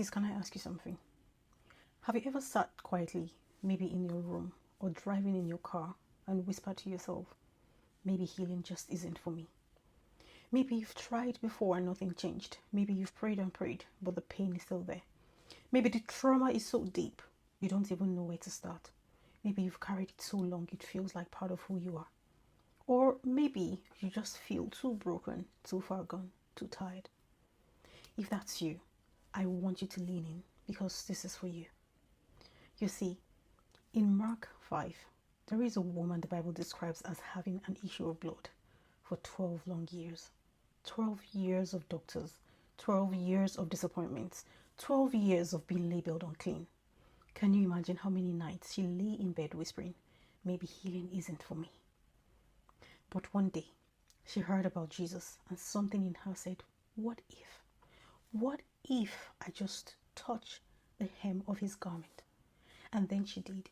Sis, can I ask you something? Have you ever sat quietly, maybe in your room or driving in your car, and whispered to yourself, maybe healing just isn't for me? Maybe you've tried before and nothing changed. Maybe you've prayed and prayed, but the pain is still there. Maybe the trauma is so deep, you don't even know where to start. Maybe you've carried it so long it feels like part of who you are. Or maybe you just feel too broken, too far gone, too tired. If that's you, I want you to lean in because this is for you. You see, in Mark 5, there is a woman the Bible describes as having an issue of blood for 12 long years. 12 years of doctors, 12 years of disappointments, 12 years of being labeled unclean. Can you imagine how many nights she lay in bed whispering, maybe healing isn't for me? But one day, she heard about Jesus and something in her said, what if? What if I just touch the hem of his garment? And then she did.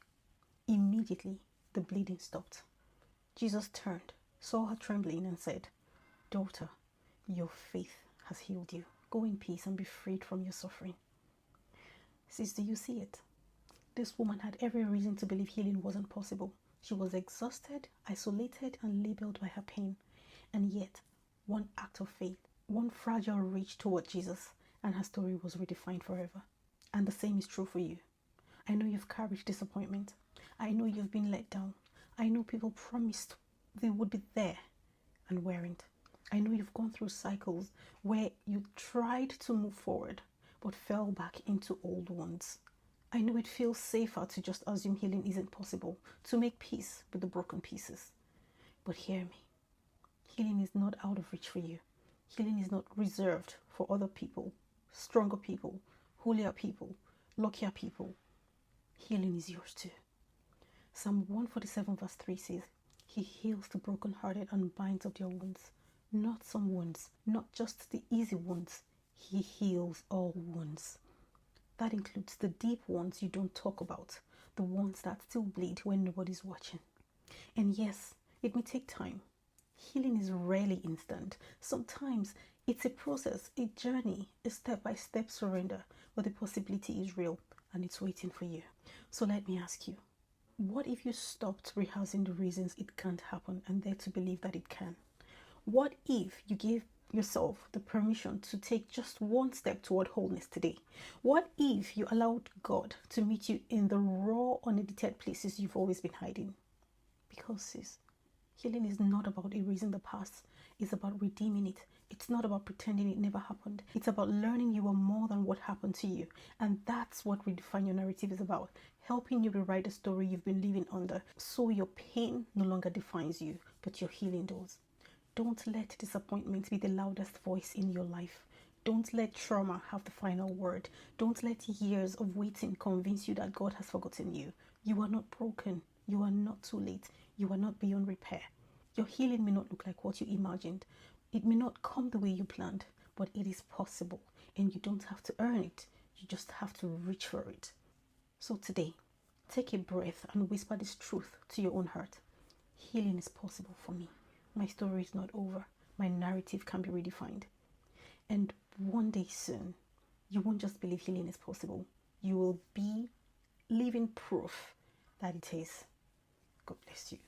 Immediately, the bleeding stopped. Jesus turned, saw her trembling and said, daughter, your faith has healed you. Go in peace and be freed from your suffering. Sis, do you see it? This woman had every reason to believe healing wasn't possible. She was exhausted, isolated, and labeled by her pain. And yet, one act of faith, one fragile reach toward Jesus, and her story was redefined forever. And the same is true for you. I know you've carried disappointment. I know you've been let down. I know people promised they would be there and weren't. I know you've gone through cycles where you tried to move forward but fell back into old ones. I know it feels safer to just assume healing isn't possible, to make peace with the broken pieces. But hear me. Healing is not out of reach for you. Healing is not reserved for other people, stronger people, holier people, luckier people. Healing is yours too. Psalm 147 verse 3 says, He heals the brokenhearted and binds up their wounds. Not some wounds, not just the easy wounds. He heals all wounds. That includes the deep ones you don't talk about, the ones that still bleed when nobody's watching. And yes, it may take time. Healing is rarely instant. Sometimes it's a process, a journey, a step-by-step surrender, but the possibility is real and it's waiting for you. So let me ask you, what if you stopped rehearsing the reasons it can't happen and dared to believe that it can? What if you gave yourself the permission to take just one step toward wholeness today? What if you allowed God to meet you in the raw, unedited places you've always been hiding? Because sis, healing is not about erasing the past. It's about redeeming it. It's not about pretending it never happened. It's about learning you are more than what happened to you. And that's what Redefine Your Narrative is about. Helping you rewrite the story you've been living under so your pain no longer defines you, but your healing does. Don't let disappointment be the loudest voice in your life. Don't let trauma have the final word. Don't let years of waiting convince you that God has forgotten you. You are not broken. You are not too late. You are not beyond repair. Your healing may not look like what you imagined. It may not come the way you planned, but it is possible. And you don't have to earn it. You just have to reach for it. So today, take a breath and whisper this truth to your own heart. Healing is possible for me. My story is not over. My narrative can be redefined. And one day soon, you won't just believe healing is possible. You will be living proof that it is. God bless you.